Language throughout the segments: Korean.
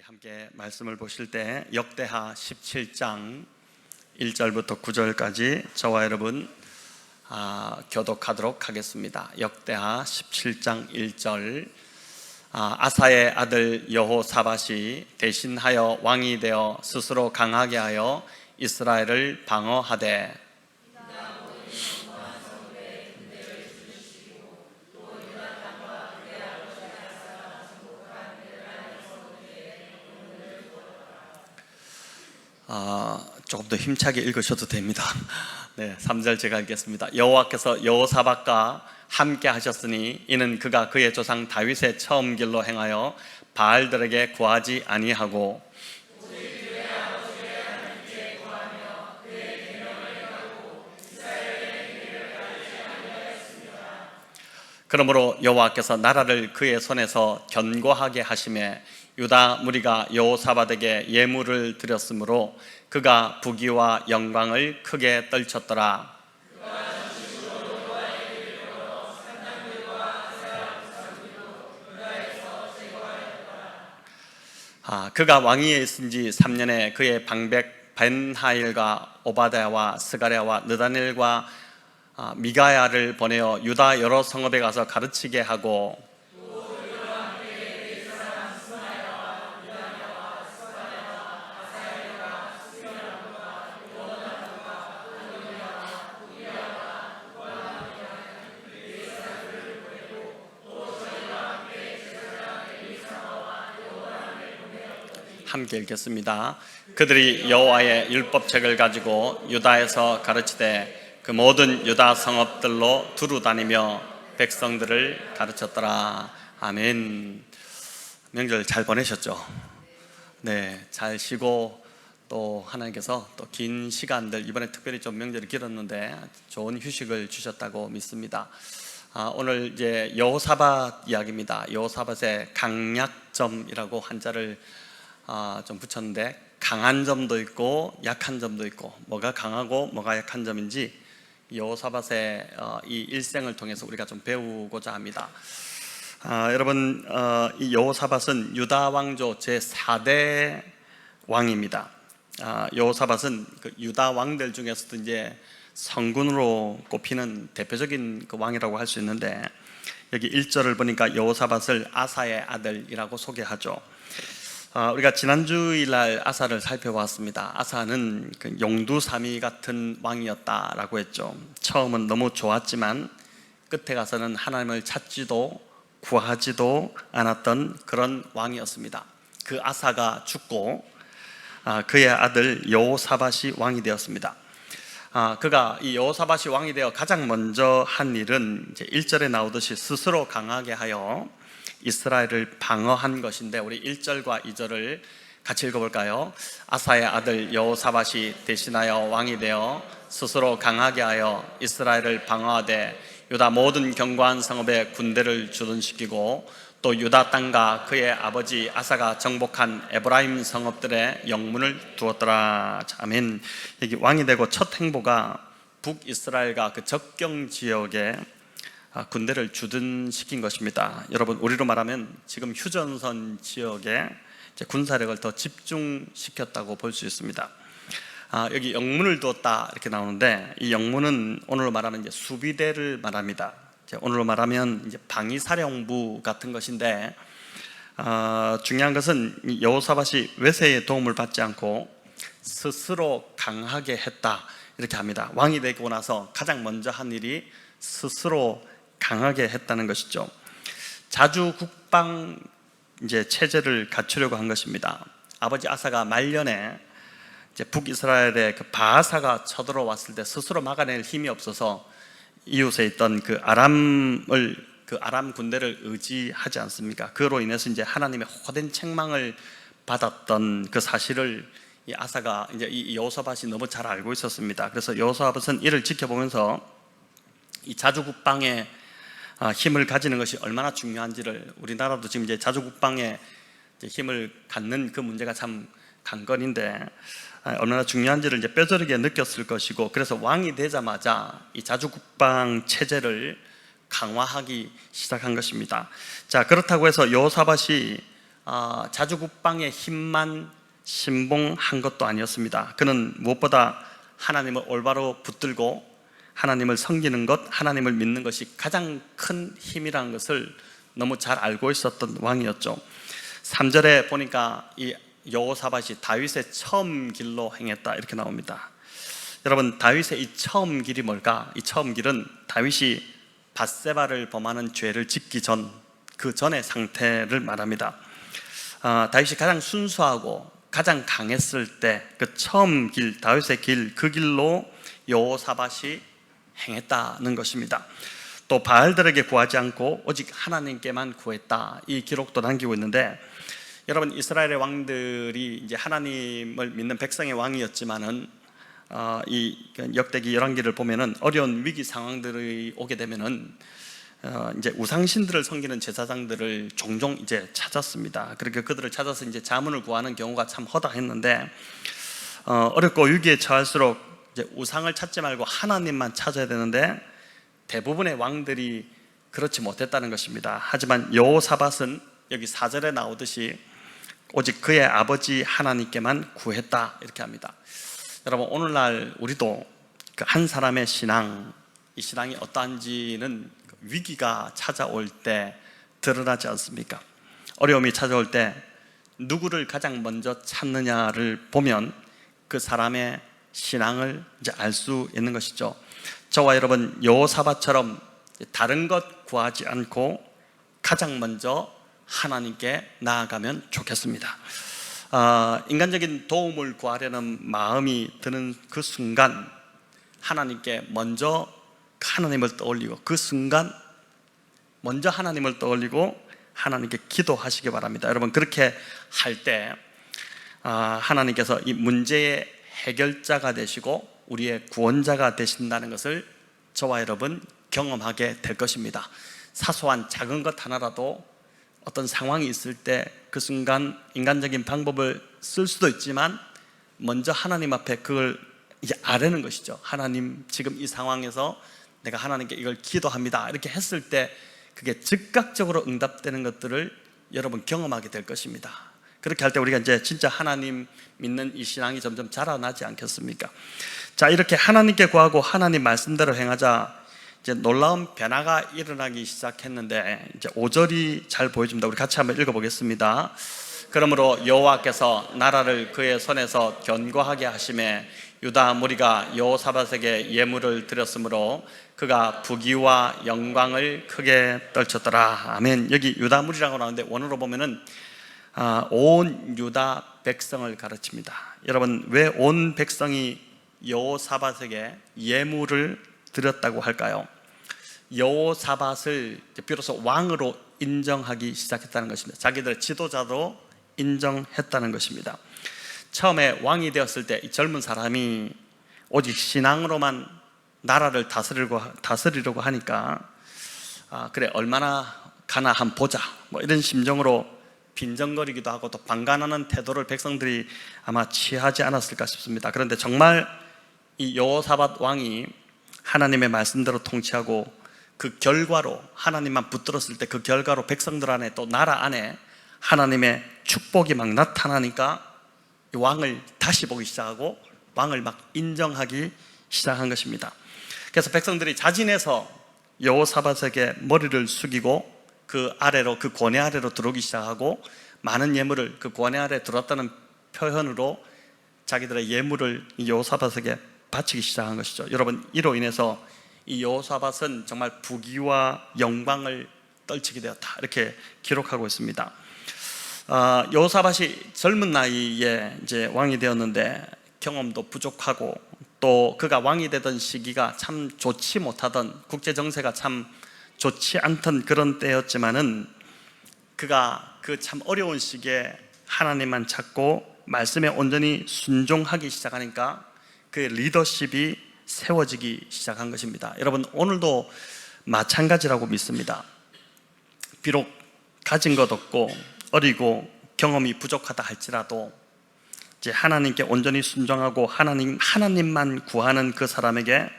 함께 말씀을 보실 때 역대하 17장 1절부터 9절까지 저와 여러분 교독하도록 하겠습니다. 역대하 17장 1절. 아사의 아들 여호사밧이 대신하여 왕이 되어 스스로 강하게 하여 이스라엘을 방어하되 조금 더 힘차게 읽으셔도 됩니다. 네, 3절 제가 읽겠습니다. 여호와께서 여호사밧과 함께 하셨으니 이는 그가 그의 조상 다윗의 처음 길로 행하여 바알들에게 구하지 아니하고 그러므로 여호와께서 나라를 그의 손에서 견고하게 하심에 유다 무리가 여호사밧에게 예물을 드렸으므로 그가 부귀와 영광을 크게 떨쳤더라. 그가 왕위에 있은 지 3년에 그의 방백 벤하일과 오바댜와 스가랴와 느다넬과 미가야를 보내어 유다 여러 성읍에 가서 가르치게 하고 함께 읽겠습니다. 그들이 여호와의 율법책을 가지고 유다에서 가르치되 그 모든 유다 성읍들로 두루 다니며 백성들을 가르쳤더라. 아멘. 명절 잘 보내셨죠? 네, 잘 쉬고 또 하나님께서 또 긴 시간들, 이번에 특별히 좀 명절이 길었는데 좋은 휴식을 주셨다고 믿습니다. 오늘 이제 여호사밧 이야기입니다. 여호사밧의 강약점이라고 한자를 좀 붙였는데, 강한 점도 있고 약한 점도 있고, 뭐가 강하고 뭐가 약한 점인지 여호사밧의 이 일생을 통해서 우리가 좀 배우고자 합니다. 여러분, 이 여호사밧은 유다 왕조 제4대 왕입니다. 여호사밧은 그 유다 왕들 중에서도 이제 성군으로 꼽히는 대표적인 그 왕이라고 할 수 있는데, 여기 1절을 보니까 여호사밧을 아사의 아들이라고 소개하죠. 우리가 지난주일날 아사를 살펴봤습니다. 아사는 그 용두사미 같은 왕이었다라고 했죠. 처음은 너무 좋았지만 끝에 가서는 하나님을 찾지도 구하지도 않았던 그런 왕이었습니다. 그 아사가 죽고 그의 아들 여호사밧이 왕이 되었습니다. 그가 이 여호사밧이 왕이 되어 가장 먼저 한 일은 이제 1절에 나오듯이 스스로 강하게 하여 이스라엘을 방어한 것인데, 우리 1절과 2절을 같이 읽어볼까요? 아사의 아들 여호사밧이 대신하여 왕이 되어 스스로 강하게 하여 이스라엘을 방어하되 유다 모든 견고한 성읍에 군대를 주둔시키고 또 유다 땅과 그의 아버지 아사가 정복한 에브라임 성읍들의 영문을 두었더라. 아멘. 여기 왕이 되고 첫 행보가 북이스라엘과 그 접경 지역에 군대를 주둔시킨 것입니다. 여러분, 우리로 말하면 지금 휴전선 지역에 군사력을 더 집중시켰다고 볼 수 있습니다. 여기 영문을 두었다 이렇게 나오는데, 이 영문은 오늘로 말하면 이제 수비대를 말합니다. 오늘로 말하면 이제 방위사령부 같은 것인데, 중요한 것은 여호사밧이 외세의 도움을 받지 않고 스스로 강하게 했다 이렇게 합니다. 왕이 되고 나서 가장 먼저 한 일이 스스로 강하게 했다는 것이죠. 자주국방 이제 체제를 갖추려고 한 것입니다. 아버지 아사가 말년에 이제 북이스라엘의 그 바하사가 쳐들어왔을 때 스스로 막아낼 힘이 없어서 이웃에 있던 그 아람 군대를 의지하지 않습니까? 그로 인해서 이제 하나님의 호된 책망을 받았던 그 사실을 이 아사가 이제 이 여호사밧이 너무 잘 알고 있었습니다. 그래서 여호사밧은 이를 지켜보면서 이 자주국방에 힘을 가지는 것이 얼마나 중요한지를, 우리나라도 지금 이제 자주국방에 힘을 갖는 그 문제가 참 관건인데 얼마나 중요한지를 이제 뼈저리게 느꼈을 것이고, 그래서 왕이 되자마자 이 자주국방 체제를 강화하기 시작한 것입니다. 자, 그렇다고 해서 여호사밧이 자주국방의 힘만 신봉한 것도 아니었습니다. 그는 무엇보다 하나님을 올바로 붙들고 하나님을 섬기는 것, 하나님을 믿는 것이 가장 큰 힘이라는 것을 너무 잘 알고 있었던 왕이었죠. 3절에 보니까 이 여호사밧이 다윗의 처음 길로 행했다 이렇게 나옵니다. 여러분, 다윗의 이 처음 길이 뭘까? 이 처음 길은 다윗이 밧세바를 범하는 죄를 짓기 전, 그 전의 상태를 말합니다. 다윗이 가장 순수하고 가장 강했을 때 그 처음 길, 다윗의 길, 그 길로 여호사밧이 행했다는 것입니다. 또 바알들에게 구하지 않고 오직 하나님께만 구했다, 이 기록도 남기고 있는데, 여러분, 이스라엘의 왕들이 이제 하나님을 믿는 백성의 왕이었지만은 이 역대기 열왕기를 보면은 어려운 위기 상황들이 오게 되면은 이제 우상신들을 섬기는 제사장들을 종종 이제 찾았습니다. 그렇게 그들을 찾아서 이제 자문을 구하는 경우가 참 허다했는데, 어렵고 위기에 처할수록 이제 우상을 찾지 말고 하나님만 찾아야 되는데 대부분의 왕들이 그렇지 못했다는 것입니다. 하지만 여호사밧은 여기 4절에 나오듯이 오직 그의 아버지 하나님께만 구했다 이렇게 합니다. 여러분, 오늘날 우리도 그 한 사람의 신앙, 이 신앙이 어떠한지는 위기가 찾아올 때 드러나지 않습니까? 어려움이 찾아올 때 누구를 가장 먼저 찾느냐를 보면 그 사람의 신앙을 이제 알 수 있는 것이죠. 저와 여러분, 여호사밧처럼 다른 것 구하지 않고 가장 먼저 하나님께 나아가면 좋겠습니다. 인간적인 도움을 구하려는 마음이 드는 그 순간 하나님께 먼저 하나님을 떠올리고, 그 순간 먼저 하나님을 떠올리고 하나님께 기도하시기 바랍니다. 여러분, 그렇게 할 때 하나님께서 이 문제의 해결자가 되시고 우리의 구원자가 되신다는 것을 저와 여러분 경험하게 될 것입니다. 사소한 작은 것 하나라도 어떤 상황이 있을 때 그 순간 인간적인 방법을 쓸 수도 있지만 먼저 하나님 앞에 그걸 이제 아뢰는 것이죠. 하나님, 지금 이 상황에서 내가 하나님께 이걸 기도합니다 이렇게 했을 때 그게 즉각적으로 응답되는 것들을 여러분 경험하게 될 것입니다. 그렇게 할 때 우리가 이제 진짜 하나님 믿는 이 신앙이 점점 자라나지 않겠습니까? 자, 이렇게 하나님께 구하고 하나님 말씀대로 행하자 이제 놀라운 변화가 일어나기 시작했는데, 이제 5절이 잘 보여줍니다. 우리 같이 한번 읽어보겠습니다. 그러므로 여호와께서 나라를 그의 손에서 견고하게 하심에 유다 무리가 여호사밧에게 예물을 드렸으므로 그가 부귀와 영광을 크게 떨쳤더라. 아멘. 여기 유다 무리라고 나오는데 원어로 보면은 온 유다 백성을 가르칩니다. 여러분, 왜 온 백성이 여호사밧에게 예물을 드렸다고 할까요? 여호사밧을 비로소 왕으로 인정하기 시작했다는 것입니다. 자기들의 지도자로 인정했다는 것입니다. 처음에 왕이 되었을 때 이 젊은 사람이 오직 신앙으로만 나라를 다스리려고 하니까 그래, 얼마나 가나 한번 보자, 뭐 이런 심정으로 빈정거리기도 하고 또 방관하는 태도를 백성들이 아마 취하지 않았을까 싶습니다. 그런데 정말 이 여호사밧 왕이 하나님의 말씀대로 통치하고 그 결과로 하나님만 붙들었을 때 그 결과로 백성들 안에 또 나라 안에 하나님의 축복이 막 나타나니까 이 왕을 다시 보기 시작하고 왕을 막 인정하기 시작한 것입니다. 그래서 백성들이 자진해서 여호사밧에게 머리를 숙이고 그 아래로, 그 권위 아래로 들어오기 시작하고 많은 예물을 그 권위 아래에 들어왔다는 표현으로 자기들의 예물을 여호사밧에게 바치기 시작한 것이죠. 여러분, 이로 인해서 이 여호사밧은 정말 부귀와 영광을 떨치게 되었다 이렇게 기록하고 있습니다. 여호사밧이 젊은 나이에 이제 왕이 되었는데 경험도 부족하고 또 그가 왕이 되던 시기가 참 좋지 못하던, 국제 정세가 참 좋지 않던 그런 때였지만은 그가 그 참 어려운 시기에 하나님만 찾고 말씀에 온전히 순종하기 시작하니까 그의 리더십이 세워지기 시작한 것입니다. 여러분, 오늘도 마찬가지라고 믿습니다. 비록 가진 것 없고 어리고 경험이 부족하다 할지라도 이제 하나님께 온전히 순종하고 하나님만 구하는 그 사람에게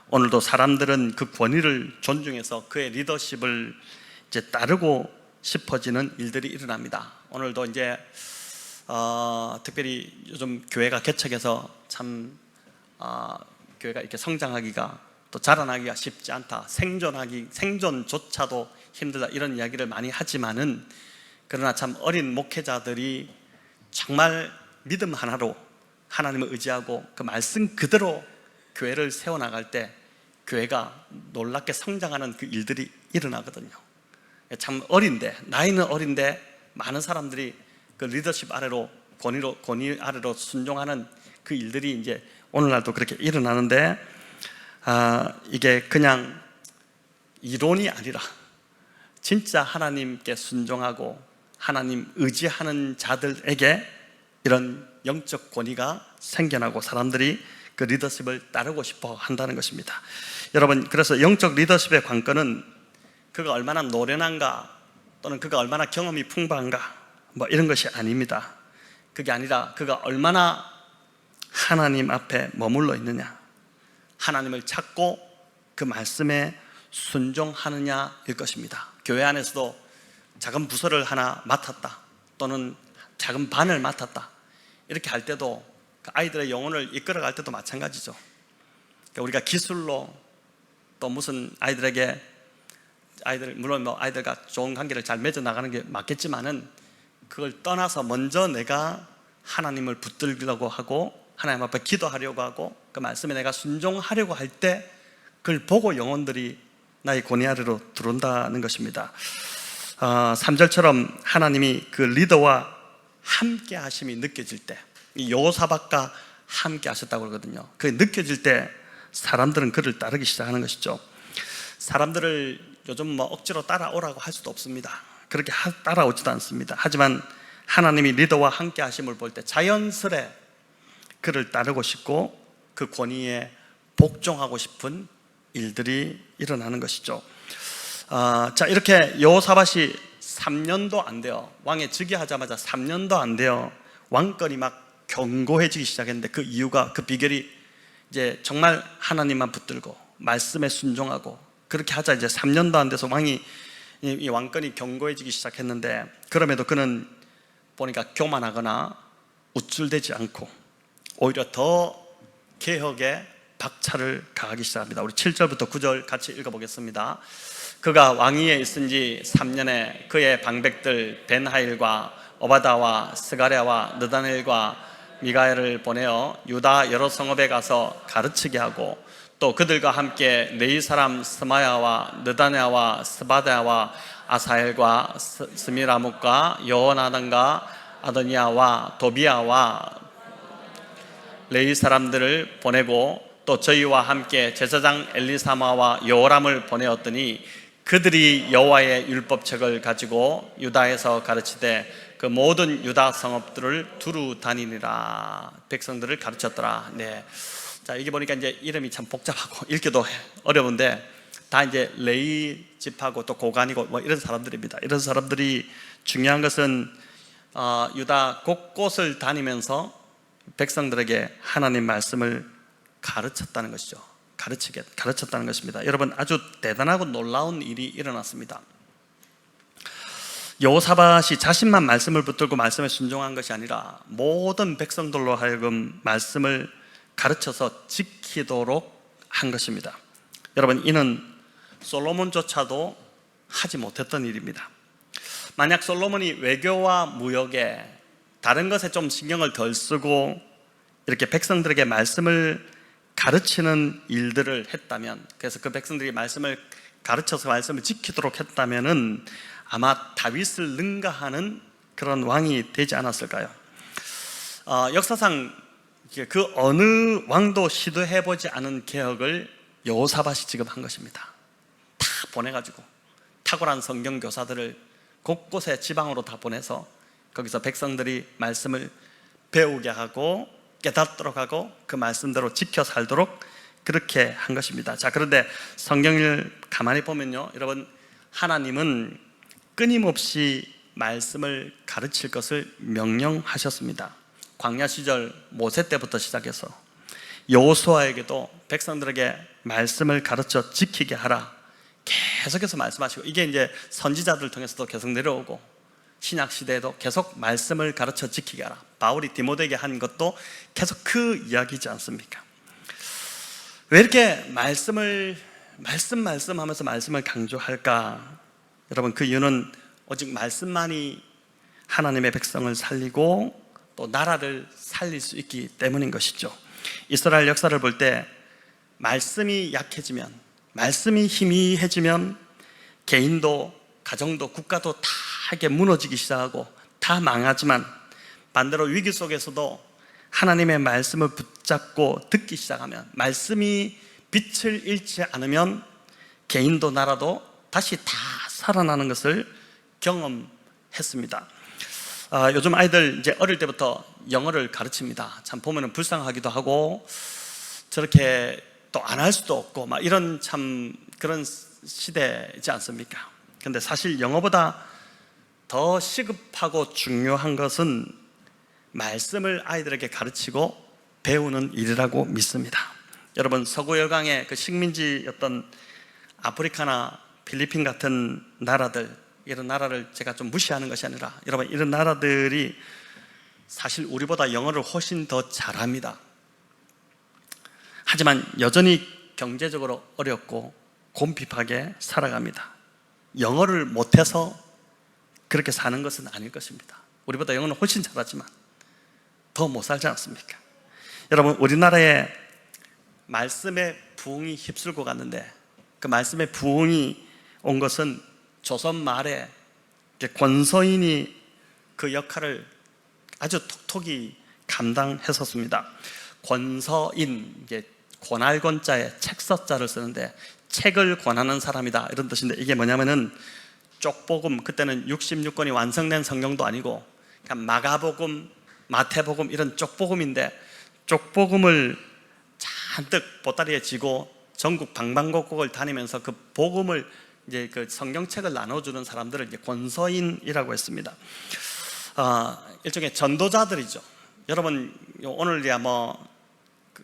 오늘도 사람들은 그 권위를 존중해서 그의 리더십을 이제 따르고 싶어지는 일들이 일어납니다. 오늘도 이제 특별히 요즘 교회가 개척해서 참 교회가 이렇게 성장하기가 또 자라나기가 쉽지 않다, 생존조차도 힘들다, 이런 이야기를 많이 하지만은, 그러나 참 어린 목회자들이 정말 믿음 하나로 하나님을 의지하고 그 말씀 그대로 교회를 세워나갈 때 교회가 놀랍게 성장하는 그 일들이 일어나거든요. 참 어린데, 나이는 어린데 많은 사람들이 그 리더십 아래로, 권위 아래로 순종하는 그 일들이 이제 오늘날도 그렇게 일어나는데, 이게 그냥 이론이 아니라 진짜 하나님께 순종하고 하나님 의지하는 자들에게 이런 영적 권위가 생겨나고 사람들이 그 리더십을 따르고 싶어 한다는 것입니다. 여러분, 그래서 영적 리더십의 관건은 그가 얼마나 노련한가, 또는 그가 얼마나 경험이 풍부한가, 뭐 이런 것이 아닙니다. 그게 아니라 그가 얼마나 하나님 앞에 머물러 있느냐, 하나님을 찾고 그 말씀에 순종하느냐일 것입니다. 교회 안에서도 작은 부서를 하나 맡았다, 또는 작은 반을 맡았다, 이렇게 할 때도 아이들의 영혼을 이끌어갈 때도 마찬가지죠. 우리가 기술로 또 무슨 물론 뭐 아이들과 좋은 관계를 잘 맺어 나가는 게 맞겠지만은, 그걸 떠나서 먼저 내가 하나님을 붙들려고 하고 하나님 앞에 기도하려고 하고 그 말씀에 내가 순종하려고 할 때 그걸 보고 영혼들이 나의 권위 아래로 들어온다는 것입니다. 3절처럼 하나님이 그 리더와 함께 하심이 느껴질 때, 이 여호사밧과 함께 하셨다고 그러거든요. 그게 느껴질 때 사람들은 그를 따르기 시작하는 것이죠. 사람들을 요즘 뭐 억지로 따라오라고 할 수도 없습니다. 그렇게 따라오지도 않습니다. 하지만 하나님이 리더와 함께 하심을 볼 때 자연스레 그를 따르고 싶고 그 권위에 복종하고 싶은 일들이 일어나는 것이죠. 자, 이렇게 여호사밧이 3년도 안 돼요. 왕에 즉위하자마자 3년도 안 돼요. 왕권이 막 견고해지기 시작했는데, 그 이유가, 그 비결이 이제 정말 하나님만 붙들고 말씀에 순종하고 그렇게 하자 이제 3년도 안 돼서 이 왕권이 견고해지기 시작했는데, 그럼에도 그는 보니까 교만하거나 우쭐대지 않고 오히려 더 개혁에 박차를 가하기 시작합니다. 우리 7절부터 9절 같이 읽어보겠습니다. 그가 왕위에 있은 지 3년에 그의 방백들 벤하일과 오바다와 스가랴와 느다넬과 미가엘을 보내어 유다 여러 성읍에 가서 가르치게 하고, 또 그들과 함께 레위 사람 스마야와 느다냐와 스바다와 아사엘과 스미라묵과 여호나단과 아도니아와 도비아와 레위 사람들을 보내고, 또 저희와 함께 제사장 엘리사마와 여호람을 보내었더니 그들이 여호와의 율법책을 가지고 유다에서 가르치되 그 모든 유다 성읍들을 두루 다니니라. 백성들을 가르쳤더라. 네. 자, 이게 보니까 이제 이름이 참 복잡하고 읽기도 어려운데, 다 이제 레위 집하고 또 고관이고 뭐 이런 사람들입니다. 이런 사람들이, 중요한 것은 유다 곳곳을 다니면서 백성들에게 하나님 말씀을 가르쳤다는 것이죠. 가르쳤다는 것입니다. 여러분, 아주 대단하고 놀라운 일이 일어났습니다. 여호사밧이 자신만 말씀을 붙들고 말씀에 순종한 것이 아니라 모든 백성들로 하여금 말씀을 가르쳐서 지키도록 한 것입니다. 여러분, 이는 솔로몬조차도 하지 못했던 일입니다. 만약 솔로몬이 외교와 무역에 다른 것에 좀 신경을 덜 쓰고 이렇게 백성들에게 말씀을 가르치는 일들을 했다면, 그래서 그 백성들이 말씀을 가르쳐서 말씀을 지키도록 했다면은 아마 다윗을 능가하는 그런 왕이 되지 않았을까요? 역사상 그 어느 왕도 시도해보지 않은 개혁을 여호사밧이 지금 한 것입니다. 다 보내가지고 탁월한 성경 교사들을 곳곳에 지방으로 다 보내서 거기서 백성들이 말씀을 배우게 하고 깨닫도록 하고 그 말씀대로 지켜 살도록 그렇게 한 것입니다. 자, 그런데 성경을 가만히 보면요, 여러분, 하나님은 끊임없이 말씀을 가르칠 것을 명령하셨습니다. 광야 시절 모세 때부터 시작해서 여호수아에게도 백성들에게 말씀을 가르쳐 지키게 하라, 계속해서 말씀하시고, 이게 이제 선지자들 통해서도 계속 내려오고 신약 시대에도 계속 말씀을 가르쳐 지키게 하라. 바울이 디모데에게 한 것도 계속 그 이야기지 않습니까? 왜 이렇게 말씀하면서 말씀을 강조할까? 여러분, 그 이유는 오직 말씀만이 하나님의 백성을 살리고 또 나라를 살릴 수 있기 때문인 것이죠. 이스라엘 역사를 볼 때 말씀이 약해지면, 말씀이 희미해지면 개인도 가정도 국가도 다 이렇게 무너지기 시작하고 다 망하지만, 반대로 위기 속에서도 하나님의 말씀을 붙잡고 듣기 시작하면, 말씀이 빛을 잃지 않으면 개인도 나라도 다시 다 살아나는 것을 경험했습니다. 요즘 아이들 이제 어릴 때부터 영어를 가르칩니다. 참 보면은 불쌍하기도 하고, 저렇게 또 안 할 수도 없고 막 이런 참 그런 시대이지 않습니까? 근데 사실 영어보다 더 시급하고 중요한 것은 말씀을 아이들에게 가르치고 배우는 일이라고 믿습니다. 여러분, 서구 열강의 그 식민지였던 아프리카나 필리핀 같은 나라들, 이런 나라를 제가 좀 무시하는 것이 아니라, 여러분, 이런 나라들이 사실 우리보다 영어를 훨씬 더 잘합니다. 하지만 여전히 경제적으로 어렵고 곰핍하게 살아갑니다. 영어를 못해서 그렇게 사는 것은 아닐 것입니다. 우리보다 영어는 훨씬 잘하지만 더 못 살지 않습니까? 여러분, 우리나라에 말씀의 부흥이 휩쓸고 갔는데, 그 말씀의 부흥이 온 것은 조선 말에 권서인이 그 역할을 아주 톡톡히 감당했었습니다. 권서인, 이게 권할권자에 책서자를 쓰는데 책을 권하는 사람이다, 이런 뜻인데, 이게 뭐냐면은 쪽복음, 그때는 66권이 완성된 성경도 아니고 그냥 마가복음, 마태복음 이런 쪽복음인데, 쪽복음을 잔뜩 보따리에 지고 전국 방방곡곡을 다니면서 그 복음을, 이제 그 성경책을 나눠주는 사람들을 이제 권서인이라고 했습니다. 일종의 전도자들이죠. 여러분, 오늘이야 뭐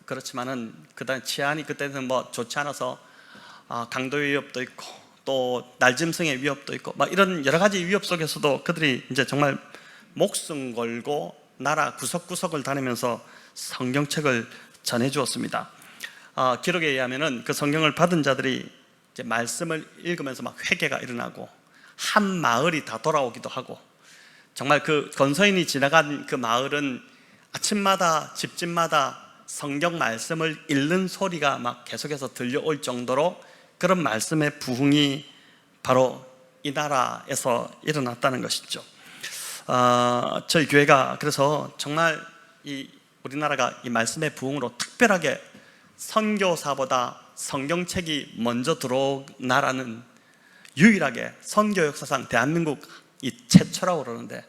그렇지만은 그다음 치안이 그때는 뭐 좋지 않아서 강도 위협도 있고 또 날짐승의 위협도 있고 막 이런 여러 가지 위협 속에서도 그들이 이제 정말 목숨 걸고 나라 구석구석을 다니면서 성경책을 전해 주었습니다. 기록에 의하면은 그 성경을 받은 자들이 이제 말씀을 읽으면서 막 회개가 일어나고 한 마을이 다 돌아오기도 하고, 정말 그 권서인이 지나간 그 마을은 아침마다 집집마다 성경 말씀을 읽는 소리가 막 계속해서 들려올 정도로 그런 말씀의 부흥이 바로 이 나라에서 일어났다는 것이죠. 저희 교회가 그래서 정말 이 우리나라가 이 말씀의 부흥으로 특별하게 선교사보다 성경책이 먼저 들어온 나라는 유일하게 선교 역사상 대한민국이 최초라고 그러는데,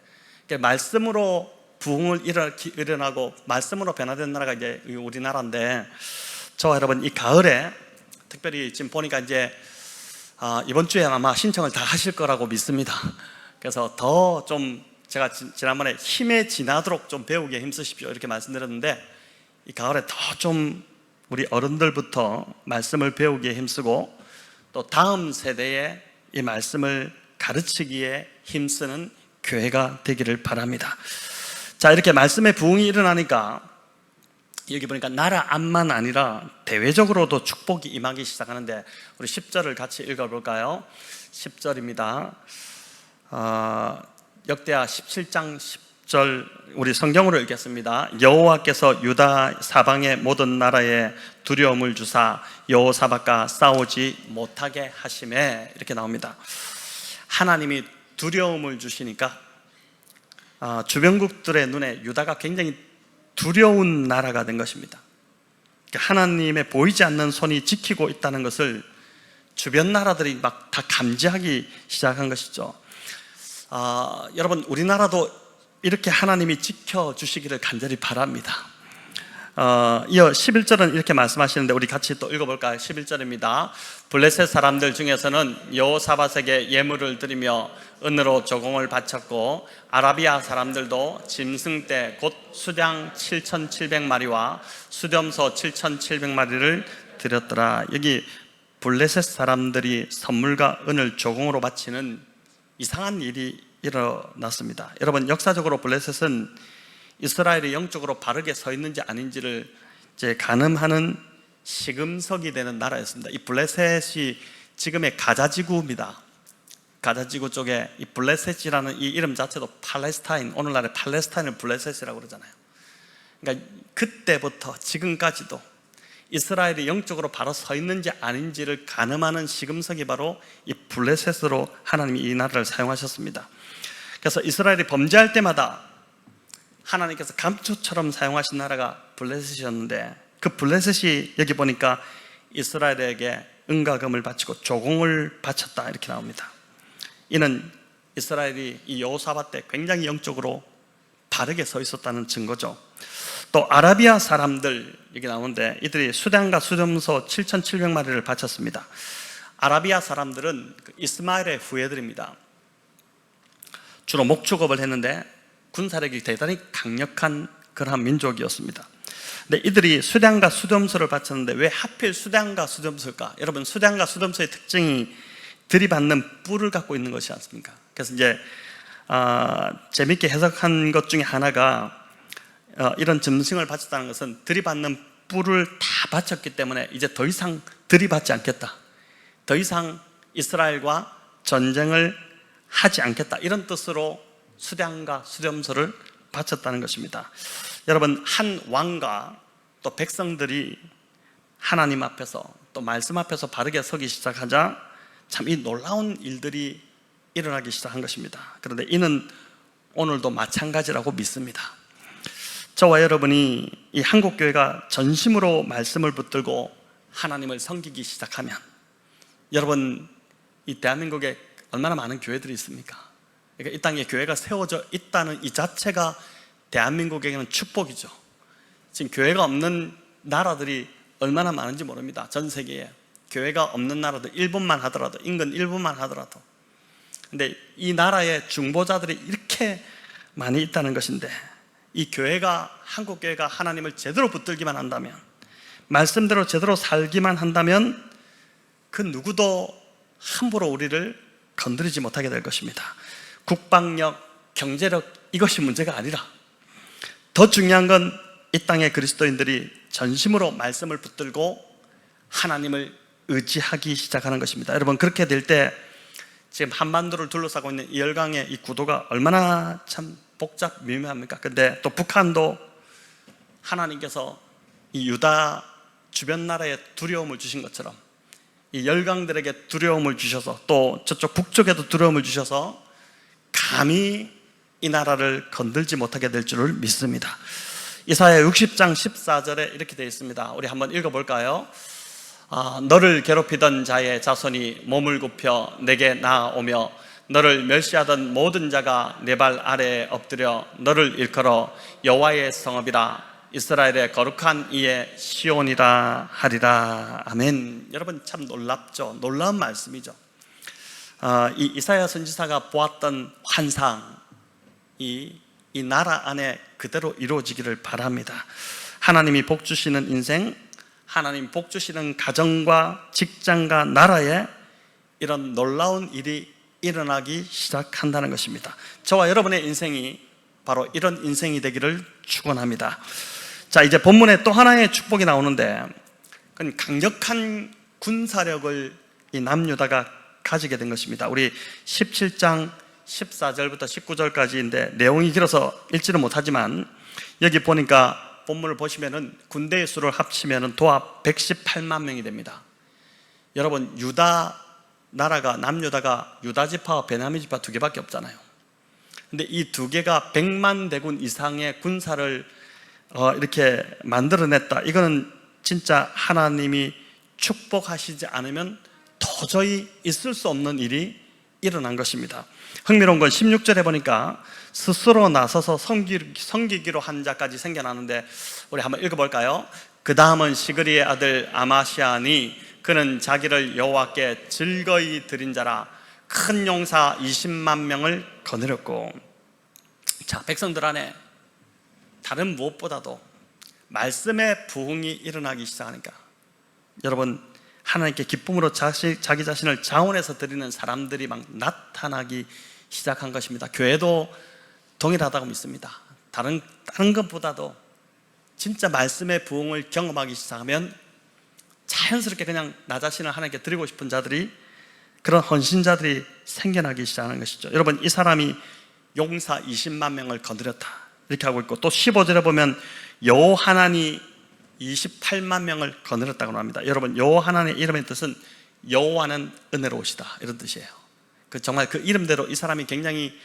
말씀으로 부흥을 일어나고 말씀으로 변화된 나라가 이제 우리나라인데, 저와 여러분 이 가을에 특별히 지금 보니까 이제 이번 주에 아마 신청을 다 하실 거라고 믿습니다. 그래서 더 좀 제가 지난번에 힘에 지나도록 좀 배우기에 힘쓰십시오 이렇게 말씀드렸는데, 이 가을에 더 좀 우리 어른들부터 말씀을 배우기에 힘쓰고 또 다음 세대에 이 말씀을 가르치기에 힘쓰는 교회가 되기를 바랍니다. 자, 이렇게 말씀의 부흥이 일어나니까 여기 보니까 나라 안만 아니라 대외적으로도 축복이 임하기 시작하는데, 우리 10절을 같이 읽어볼까요? 10절입니다. 역대하 17장 10절 우리 성경으로 읽겠습니다. 여호와께서 유다 사방의 모든 나라에 두려움을 주사 여호사밧과 싸우지 못하게 하시매, 이렇게 나옵니다. 하나님이 두려움을 주시니까 주변국들의 눈에 유다가 굉장히 두려운 나라가 된 것입니다. 하나님의 보이지 않는 손이 지키고 있다는 것을 주변 나라들이 막 다 감지하기 시작한 것이죠. 여러분, 우리나라도 이렇게 하나님이 지켜주시기를 간절히 바랍니다. 이어 11절은 이렇게 말씀하시는데 우리 같이 또 읽어볼까요? 11절입니다. 블레셋 사람들 중에서는 여호사밧에게 예물을 드리며 은으로 조공을 바쳤고, 아라비아 사람들도 짐승떼 곧 수량 7,700마리와 수렴소 7,700마리를 드렸더라. 여기 블레셋 사람들이 선물과 은을 조공으로 바치는 이상한 일이 일어났습니다. 여러분, 역사적으로 블레셋은 이스라엘이 영적으로 바르게 서 있는지 아닌지를 이제 가늠하는 시금석이 되는 나라였습니다. 이 블레셋이 지금의 가자지구입니다. 가자지구 쪽에 이 블레셋이라는 이 이름 자체도 팔레스타인, 오늘날의 팔레스타인을 블레셋이라고 그러잖아요. 그러니까 그때부터 지금까지도 이스라엘이 영적으로 바로 서 있는지 아닌지를 가늠하는 시금석이 바로 이 블레셋으로 하나님이 이 나라를 사용하셨습니다. 그래서 이스라엘이 범죄할 때마다 하나님께서 감초처럼 사용하신 나라가 블레셋이었는데, 그 블레셋이 여기 보니까 이스라엘에게 은과 금을 바치고 조공을 바쳤다 이렇게 나옵니다. 이는 이스라엘이 이 여호사밧 때 굉장히 영적으로 바르게 서 있었다는 증거죠. 또 아라비아 사람들 여기 나오는데, 이들이 수량과 수렴소 7,700마리를 바쳤습니다. 아라비아 사람들은 이스마엘의 후예들입니다. 주로 목축업을 했는데 군사력이 대단히 강력한 그러한 민족이었습니다. 근데 이들이 수량과 수렴소를 바쳤는데 왜 하필 수량과 수렴소일까? 여러분, 수량과 수렴소의 특징이 들이받는 뿔을 갖고 있는 것이 않습니까? 그래서 이제 재밌게 해석한 것 중에 하나가, 이런 짐승을 바쳤다는 것은 들이받는 뿔을 다 바쳤기 때문에 이제 더 이상 들이받지 않겠다, 더 이상 이스라엘과 전쟁을 하지 않겠다, 이런 뜻으로 수량과 수렴소를 바쳤다는 것입니다. 여러분, 한 왕과 또 백성들이 하나님 앞에서 또 말씀 앞에서 바르게 서기 시작하자 참 이 놀라운 일들이 일어나기 시작한 것입니다. 그런데 이는 오늘도 마찬가지라고 믿습니다. 저와 여러분이 이 한국교회가 전심으로 말씀을 붙들고 하나님을 섬기기 시작하면, 여러분, 이 대한민국에 얼마나 많은 교회들이 있습니까? 그러니까 이 땅에 교회가 세워져 있다는 이 자체가 대한민국에게는 축복이죠. 지금 교회가 없는 나라들이 얼마나 많은지 모릅니다. 전 세계에 교회가 없는 나라도 일본만 하더라도, 인근 일본만 하더라도. 근데 이 나라의 중보자들이 이렇게 많이 있다는 것인데, 이 교회가, 한국 교회가 하나님을 제대로 붙들기만 한다면, 말씀대로 제대로 살기만 한다면 그 누구도 함부로 우리를 건드리지 못하게 될 것입니다. 국방력, 경제력, 이것이 문제가 아니라 더 중요한 건 이 땅의 그리스도인들이 전심으로 말씀을 붙들고 하나님을 의지하기 시작하는 것입니다. 여러분, 그렇게 될 때 지금 한반도를 둘러싸고 있는 이 열강의 이 구도가 얼마나 참 복잡 미묘합니까? 근데 또 북한도 하나님께서 이 유다 주변 나라에 두려움을 주신 것처럼 이 열강들에게 두려움을 주셔서, 또 저쪽 북쪽에도 두려움을 주셔서 감히 이 나라를 건들지 못하게 될 줄을 믿습니다. 이사야 60장 14절에 이렇게 되어 있습니다. 우리 한번 읽어볼까요? 너를 괴롭히던 자의 자손이 몸을 굽혀 내게 나아오며 너를 멸시하던 모든 자가 내 발 아래에 엎드려 너를 일컬어 여호와의 성읍이라, 이스라엘의 거룩한 이의 시온이라 하리라. 아멘. 여러분, 참 놀랍죠? 놀라운 말씀이죠. 이 이사야 선지자가 보았던 환상이 이 나라 안에 그대로 이루어지기를 바랍니다. 하나님이 복 주시는 인생, 하나님 복 주시는 가정과 직장과 나라에 이런 놀라운 일이 일어나기 시작한다는 것입니다. 저와 여러분의 인생이 바로 이런 인생이 되기를 축원합니다. 자, 이제 본문에 또 하나의 축복이 나오는데, 그건 강력한 군사력을 이 남유다가 가지게 된 것입니다. 우리 17장 14절부터 19절까지인데 내용이 길어서 읽지는 못하지만, 여기 보니까 본문을 보시면은 군대의 수를 합치면은 도합 118만 명이 됩니다. 여러분, 유다 나라가, 남유다가 유다 지파와 베냐민 지파 두 개밖에 없잖아요. 근데 이 두 개가 100만 대군 이상의 군사를 이렇게 만들어냈다. 이거는 진짜 하나님이 축복하시지 않으면 도저히 있을 수 없는 일이 일어난 것입니다. 흥미로운 건 16절에 보니까 스스로 나서서 섬기기로 한 자까지 생겨나는데, 우리 한번 읽어볼까요? 그 다음은 시그리의 아들 아마시아니, 그는 자기를 여호와께 즐거이 드린 자라, 큰 용사 20만 명을 거느렸고. 자, 백성들 안에 다른 무엇보다도 말씀의 부흥이 일어나기 시작하니까, 여러분, 하나님께 기쁨으로 자기 자신을 자원해서 드리는 사람들이 막 나타나기 시작한 것입니다. 교회도 동일하다고 믿습니다. 다른 것보다도 진짜 말씀의 부흥을 경험하기 시작하면 자연스럽게 그냥 나 자신을 하나님께 드리고 싶은 자들이, 그런 헌신자들이 생겨나기 시작하는 것이죠. 여러분, 이 사람이 용사 20만 명을 거느렸다 이렇게 하고 있고, 또 15절에 보면 여호하난이 28만 명을 거느렸다고 합니다. 여러분, 여호하난의 이름의 뜻은 여호와는 은혜로우시다 이런 뜻이에요. 정말 그 이름대로 이 사람이 굉장히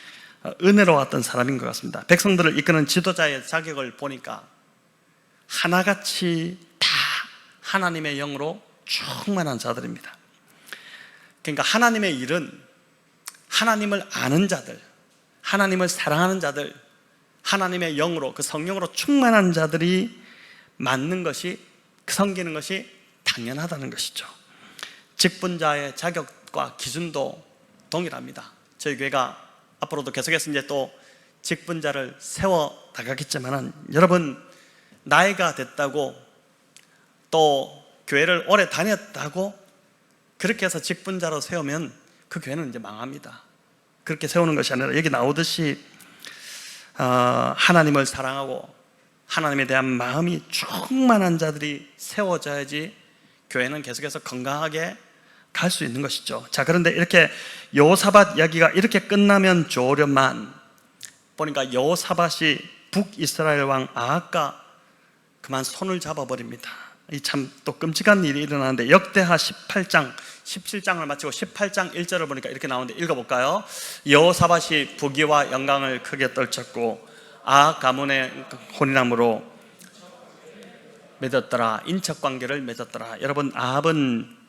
은혜로웠던 사람인 것 같습니다. 백성들을 이끄는 지도자의 자격을 보니까 하나같이 다 하나님의 영으로 충만한 자들입니다. 그러니까 하나님의 일은 하나님을 아는 자들, 하나님을 사랑하는 자들, 하나님의 영으로, 그 성령으로 충만한 자들이 맡는 것이, 섬기는 것이 당연하다는 것이죠. 직분자의 자격과 기준도 동일합니다. 저희 교회가 앞으로도 계속해서 이제 또 직분자를 세워 나가겠지만은, 여러분, 나이가 됐다고 또 교회를 오래 다녔다고 그렇게 해서 직분자로 세우면 그 교회는 이제 망합니다. 그렇게 세우는 것이 아니라 여기 나오듯이 하나님을 사랑하고 하나님에 대한 마음이 충만한 자들이 세워져야지 교회는 계속해서 건강하게 갈 수 있는 것이죠. 자, 그런데 이렇게 여호사밧 이야기가 이렇게 끝나면 좋으련만, 보니까 여호사밧이 북이스라엘 왕 아합과 그만 손을 잡아버립니다. 이 참 또 끔찍한 일이 일어나는데, 역대하 18장 17장을 마치고 18장 1절을 보니까 이렇게 나오는데 읽어볼까요? 여호사밧이 부귀와 영광을 크게 떨쳤고 아합 가문의 혼인함으로 맺었더라. 인척관계를 맺었더라. 여러분, 아합은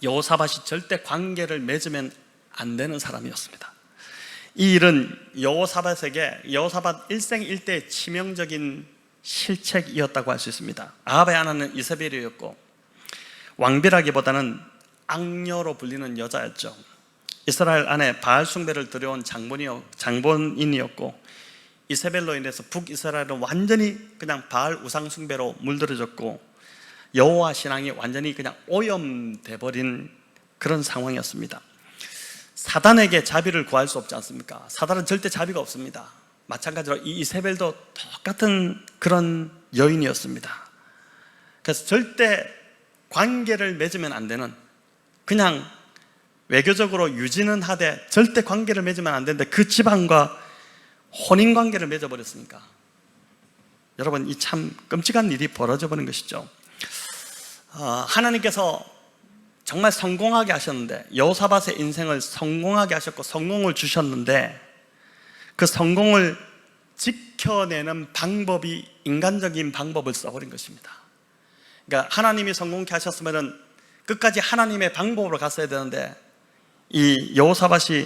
여호사밧이 절대 관계를 맺으면 안 되는 사람이었습니다. 이 일은 여호사밧에게 여호사밧 일생일대의 치명적인 실책이었다고 할 수 있습니다. 아합의 아내는 이세벨이었고 왕비라기보다는 악녀로 불리는 여자였죠. 이스라엘 안에 바알 숭배를 들여온 장본인이었고, 이세벨로 인해서 북이스라엘은 완전히 그냥 바알 우상 숭배로 물들어졌고 여호와 신앙이 완전히 그냥 오염돼 버린 그런 상황이었습니다. 사단에게 자비를 구할 수 없지 않습니까? 사단은 절대 자비가 없습니다. 마찬가지로 이 이세벨도 똑같은 그런 여인이었습니다. 그래서 절대 관계를 맺으면 안 되는, 그냥 외교적으로 유지는 하되 절대 관계를 맺으면 안 되는데 그 집안과 혼인관계를 맺어버렸으니까 여러분, 이 참 끔찍한 일이 벌어져 버린 것이죠. 하나님께서 정말 성공하게 하셨는데, 여호사밧의 인생을 성공하게 하셨고 성공을 주셨는데, 그 성공을 지켜내는 방법이 인간적인 방법을 써버린 것입니다. 그러니까 하나님이 성공케 하셨으면 끝까지 하나님의 방법으로 갔어야 되는데, 이 여호사밧이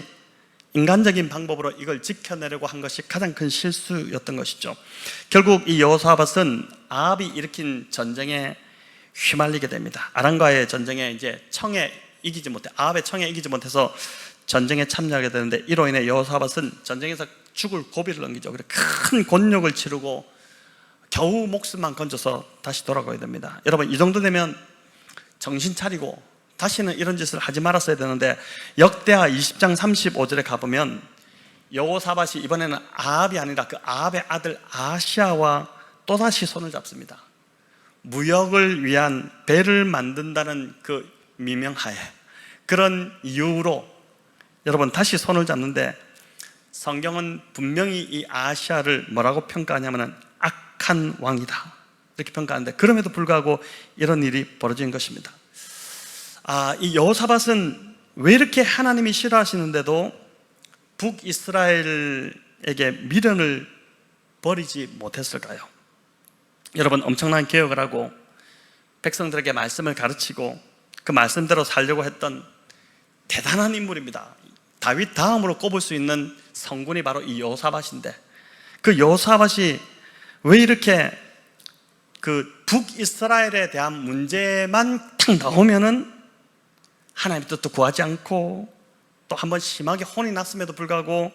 인간적인 방법으로 이걸 지켜내려고 한 것이 가장 큰 실수였던 것이죠. 결국 이 여호사밧은 아합이 일으킨 전쟁에 휘말리게 됩니다. 아람과의 전쟁에 이제 아합의 청에 이기지 못해서 전쟁에 참여하게 되는데, 이로 인해 여호사밧은 전쟁에서 죽을 고비를 넘기죠. 그래서 큰 곤욕을 치르고 겨우 목숨만 건져서 다시 돌아가야 됩니다. 여러분, 이 정도 되면 정신 차리고 다시는 이런 짓을 하지 말았어야 되는데, 역대하 20장 35절에 가보면 여호사밧이 이번에는 아합이 아니라 그 아합의 아들 아시아와 또다시 손을 잡습니다. 무역을 위한 배를 만든다는 그 미명하에, 그런 이유로 여러분 다시 손을 잡는데, 성경은 분명히 이 아시아를 뭐라고 평가하냐면 악한 왕이다 이렇게 평가하는데, 그럼에도 불구하고 이런 일이 벌어진 것입니다. 이 여호사밧은 왜 이렇게 하나님이 싫어하시는데도 북이스라엘에게 미련을 버리지 못했을까요? 여러분, 엄청난 개혁을 하고 백성들에게 말씀을 가르치고 그 말씀대로 살려고 했던 대단한 인물입니다. 다윗 다음으로 꼽을 수 있는 성군이 바로 이 여호사밧인데, 그 여호사밧이 왜 이렇게 그 북이스라엘에 대한 문제만 탁 나오면은 하나님의 뜻도 구하지 않고, 또 한번 심하게 혼이 났음에도 불구하고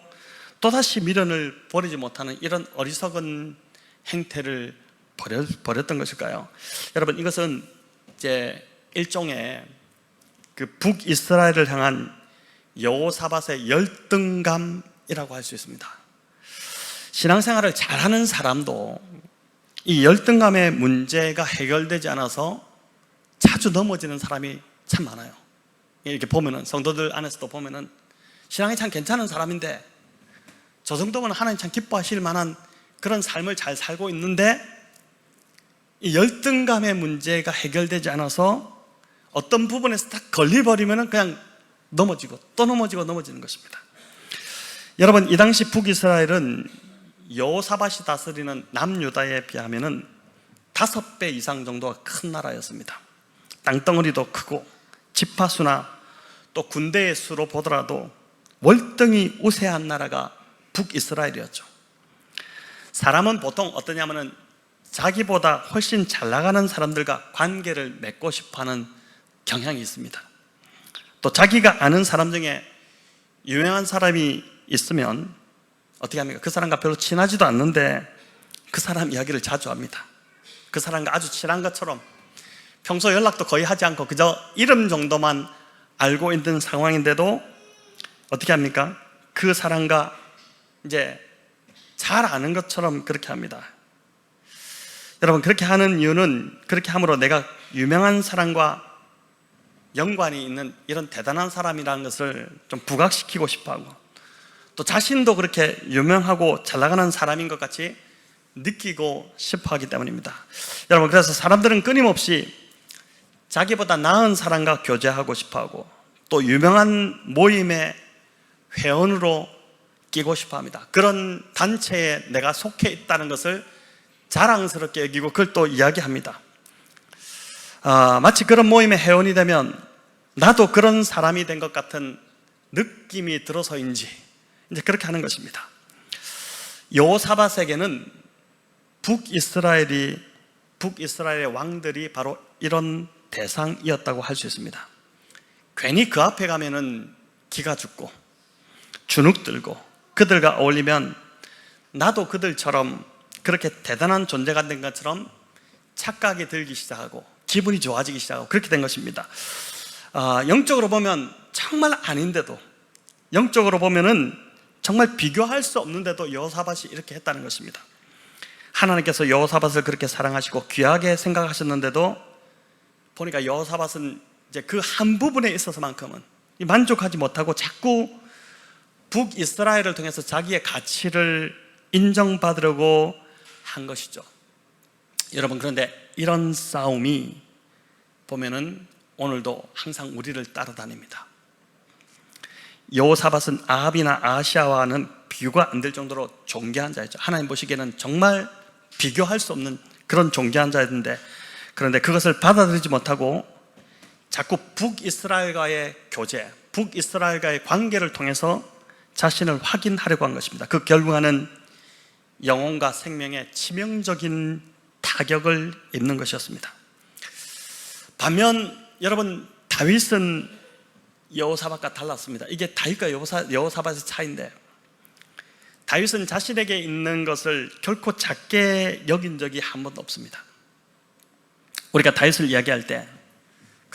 또다시 미련을 버리지 못하는 이런 어리석은 행태를 벌였던 것일까요? 여러분, 이것은 이제 일종의 그 북이스라엘을 향한 여호사밧의 열등감이라고 할 수 있습니다. 신앙생활을 잘하는 사람도 이 열등감의 문제가 해결되지 않아서 자주 넘어지는 사람이 참 많아요. 이렇게 보면은, 성도들 안에서도 보면은 신앙이 참 괜찮은 사람인데 저 정도면 하나님 참 기뻐하실 만한 그런 삶을 잘 살고 있는데 이 열등감의 문제가 해결되지 않아서 어떤 부분에서 딱 걸려버리면 그냥 넘어지고 또 넘어지는 것입니다. 여러분, 이 당시 북이스라엘은 여호사밧이 다스리는 남유다에 비하면 5배 이상 정도가 큰 나라였습니다. 땅덩어리도 크고 지파수나 또 군대의 수로 보더라도 월등히 우세한 나라가 북이스라엘이었죠. 사람은 보통 어떠냐면은 자기보다 훨씬 잘 나가는 사람들과 관계를 맺고 싶어하는 경향이 있습니다. 또 자기가 아는 사람 중에 유명한 사람이 있으면 어떻게 합니까? 그 사람과 별로 친하지도 않는데 그 사람 이야기를 자주 합니다. 그 사람과 아주 친한 것처럼 평소 연락도 거의 하지 않고 그저 이름 정도만 알고 있는 상황인데도 어떻게 합니까? 그 사람과 이제 잘 아는 것처럼 그렇게 합니다. 여러분, 그렇게 하는 이유는 그렇게 함으로 내가 유명한 사람과 연관이 있는 이런 대단한 사람이라는 것을 좀 부각시키고 싶어하고 또 자신도 그렇게 유명하고 잘 나가는 사람인 것 같이 느끼고 싶어하기 때문입니다. 여러분, 그래서 사람들은 끊임없이 자기보다 나은 사람과 교제하고 싶어하고 또 유명한 모임의 회원으로 끼고 싶어합니다. 그런 단체에 내가 속해 있다는 것을 자랑스럽게 여기고 그걸 또 이야기합니다. 마치 그런 모임의 회원이 되면 나도 그런 사람이 된 것 같은 느낌이 들어서인지 이제 그렇게 하는 것입니다. 여호사밧에게는 북이스라엘의 왕들이 바로 이런 대상이었다고 할 수 있습니다. 괜히 그 앞에 가면은 기가 죽고 주눅 들고 그들과 어울리면 나도 그들처럼 그렇게 대단한 존재가 된 것처럼 착각이 들기 시작하고 기분이 좋아지기 시작하고 그렇게 된 것입니다. 영적으로 보면 정말 아닌데도, 영적으로 보면은 정말 비교할 수 없는데도 여호사밧이 이렇게 했다는 것입니다. 하나님께서 여호사밧을 그렇게 사랑하시고 귀하게 생각하셨는데도 보니까 여호사밧은 이제 그 한 부분에 있어서만큼은 만족하지 못하고 자꾸 북이스라엘을 통해서 자기의 가치를 인정받으려고 한 것이죠. 여러분, 그런데 이런 싸움이 보면은 오늘도 항상 우리를 따라다닙니다. 여호사밧은 아합이나 아하시아와는 비교가 안 될 정도로 존귀한 자였죠. 하나님 보시기에는 정말 비교할 수 없는 그런 존귀한 자였는데, 그런데 그것을 받아들이지 못하고 자꾸 북이스라엘과의 교제, 북이스라엘과의 관계를 통해서 자신을 확인하려고 한 것입니다. 그 결과는 영혼과 생명에 치명적인 타격을 입는 것이었습니다. 반면 여러분, 다윗은 여호사밧과 달랐습니다. 이게 다윗과 여호사밧의 차이인데, 다윗은 자신에게 있는 것을 결코 작게 여긴 적이 한 번도 없습니다. 우리가 다윗을 이야기할 때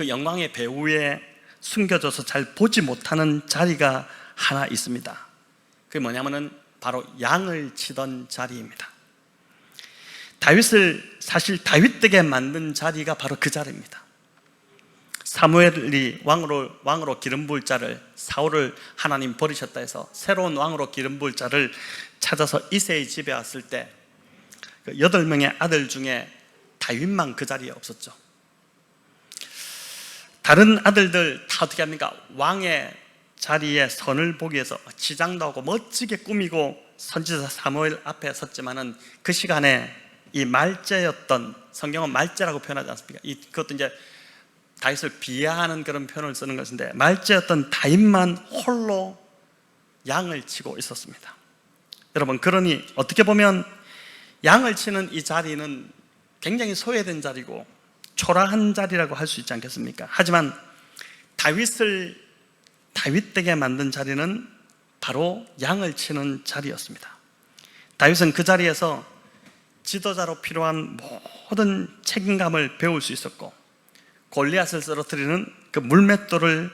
그 영광의 배후에 숨겨져서 잘 보지 못하는 자리가 하나 있습니다. 그게 뭐냐면은 바로 양을 치던 자리입니다. 다윗을 사실 다윗되게 만든 자리가 바로 그 자리입니다. 사무엘이 왕으로 기름 부을 자를, 사울을 하나님 버리셨다 해서 새로운 왕으로 기름 부을 자를 찾아서 이새의 집에 왔을 때 8명의 아들 중에 다윗만 그 자리에 없었죠. 다른 아들들 다 어떻게 합니까? 왕의 자리에 선을 보기 위해서 치장도 하고 멋지게 꾸미고 선지자 사무엘 앞에 섰지만은 그 시간에 이 말제였던, 성경은 말제라고 표현하지 않습니까? 그것도 이제 다윗을 비하하는 그런 표현을 쓰는 것인데, 말제였던 다윗만 홀로 양을 치고 있었습니다. 여러분, 그러니 어떻게 보면 양을 치는 이 자리는 굉장히 소외된 자리고 초라한 자리라고 할 수 있지 않겠습니까? 하지만 다윗되게 만든 자리는 바로 양을 치는 자리였습니다. 다윗은 그 자리에서 지도자로 필요한 모든 책임감을 배울 수 있었고, 골리앗을 쓰러뜨리는 그 물맷돌을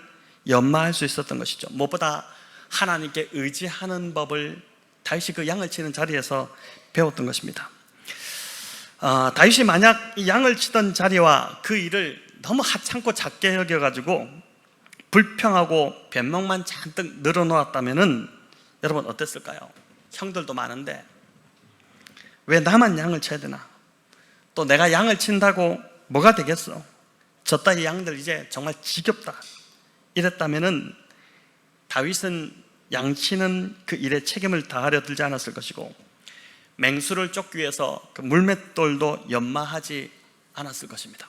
연마할 수 있었던 것이죠. 무엇보다 하나님께 의지하는 법을 다윗이 그 양을 치는 자리에서 배웠던 것입니다. 다윗이 만약 이 양을 치던 자리와 그 일을 너무 하찮고 작게 여겨가지고 불평하고 변명만 잔뜩 늘어놓았다면 여러분 어땠을까요? 형들도 많은데 왜 나만 양을 쳐야 되나? 또 내가 양을 친다고 뭐가 되겠어? 저 따위 양들 이제 정말 지겹다 이랬다면 다윗은 양치는 그 일에 책임을 다하려 들지 않았을 것이고 맹수를 쫓기 위해서 그 물맷돌도 연마하지 않았을 것입니다.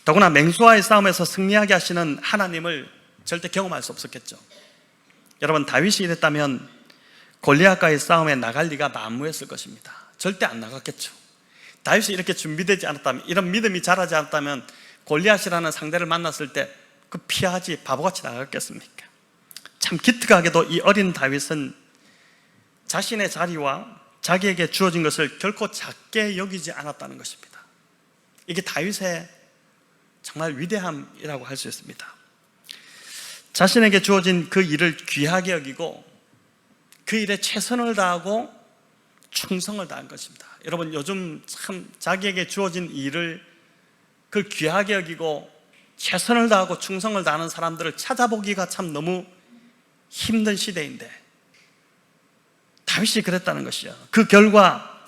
더구나 맹수와의 싸움에서 승리하게 하시는 하나님을 절대 경험할 수 없었겠죠. 여러분, 다윗이 이랬다면 골리앗과의 싸움에 나갈 리가 만무했을 것입니다. 절대 안 나갔겠죠. 다윗이 이렇게 준비되지 않았다면, 이런 믿음이 자라지 않았다면 골리앗이라는 상대를 만났을 때 그 피하지 바보같이 나갔겠습니까? 참 기특하게도 이 어린 다윗은 자신의 자리와 자기에게 주어진 것을 결코 작게 여기지 않았다는 것입니다. 이게 다윗의 정말 위대함이라고 할 수 있습니다. 자신에게 주어진 그 일을 귀하게 여기고 그 일에 최선을 다하고 충성을 다한 것입니다. 여러분, 요즘 참 자기에게 주어진 일을 그 귀하게 여기고 최선을 다하고 충성을 다하는 사람들을 찾아보기가 참 너무 힘든 시대인데 다윗이 그랬다는 것이요. 그 결과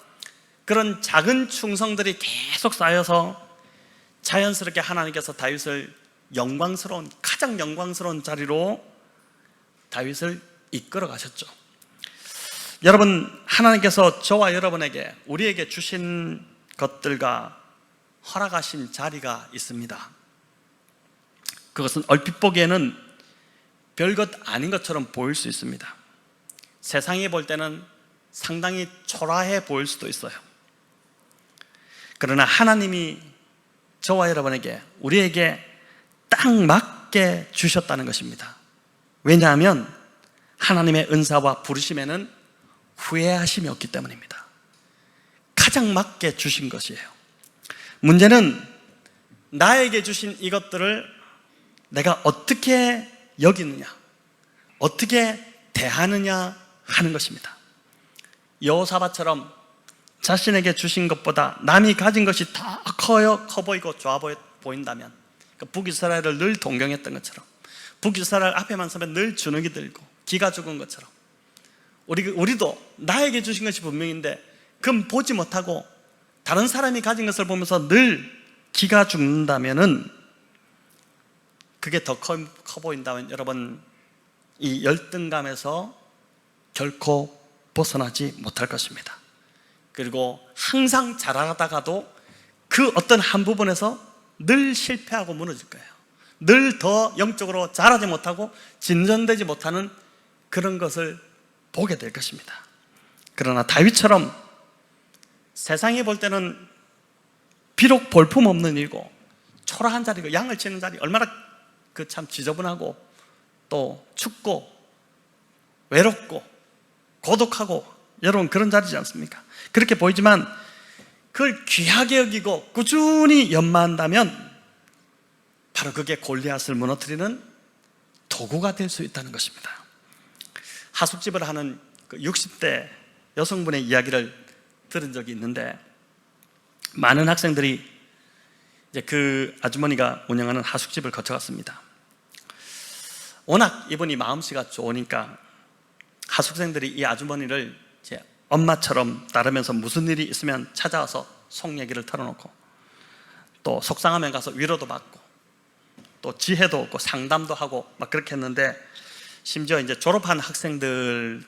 그런 작은 충성들이 계속 쌓여서 자연스럽게 하나님께서 다윗을 가장 영광스러운 자리로 다윗을 이끌어 가셨죠. 여러분, 하나님께서 저와 여러분에게, 우리에게 주신 것들과 허락하신 자리가 있습니다. 그것은 얼핏 보기에는 별것 아닌 것처럼 보일 수 있습니다. 세상이 볼 때는 상당히 초라해 보일 수도 있어요. 그러나 하나님이 저와 여러분에게, 우리에게 딱 맞게 주셨다는 것입니다. 왜냐하면 하나님의 은사와 부르심에는 후회하심이 없기 때문입니다. 가장 맞게 주신 것이에요. 문제는 나에게 주신 이것들을 내가 어떻게 여기느냐, 어떻게 대하느냐 하는 것입니다. 여호사밧처럼 자신에게 주신 것보다 남이 가진 것이 더 커 보이고 좋아 보인다면, 북이스라엘을 늘 동경했던 것처럼, 북이스라엘 앞에만 서면 늘 주눅이 들고 기가 죽은 것처럼 우리도 나에게 주신 것이 분명인데 그건 보지 못하고 다른 사람이 가진 것을 보면서 늘 기가 죽는다면은, 그게 더 커 보인다면 여러분, 이 열등감에서 결코 벗어나지 못할 것입니다. 그리고 항상 자라다가도 그 어떤 한 부분에서 늘 실패하고 무너질 거예요. 늘 더 영적으로 자라지 못하고 진전되지 못하는 그런 것을 보게 될 것입니다. 그러나 다윗처럼 세상이 볼 때는 비록 볼품없는 일이고 초라한 자리고 양을 치는 자리, 얼마나 그 참 지저분하고 또 춥고 외롭고 고독하고 여러분 그런 자리지 않습니까? 그렇게 보이지만 그걸 귀하게 여기고 꾸준히 연마한다면 바로 그게 골리앗을 무너뜨리는 도구가 될 수 있다는 것입니다. 하숙집을 하는 그 60대 여성분의 이야기를 들은 적이 있는데, 많은 학생들이 이제 그 아주머니가 운영하는 하숙집을 거쳐갔습니다. 워낙 이분이 마음씨가 좋으니까 하숙생들이 이 아주머니를 이제 엄마처럼 따르면서 무슨 일이 있으면 찾아와서 속 얘기를 털어놓고, 또 속상하면 가서 위로도 받고, 또 지혜도 얻고 상담도 하고 막 그렇게 했는데, 심지어 이제 졸업한 학생들도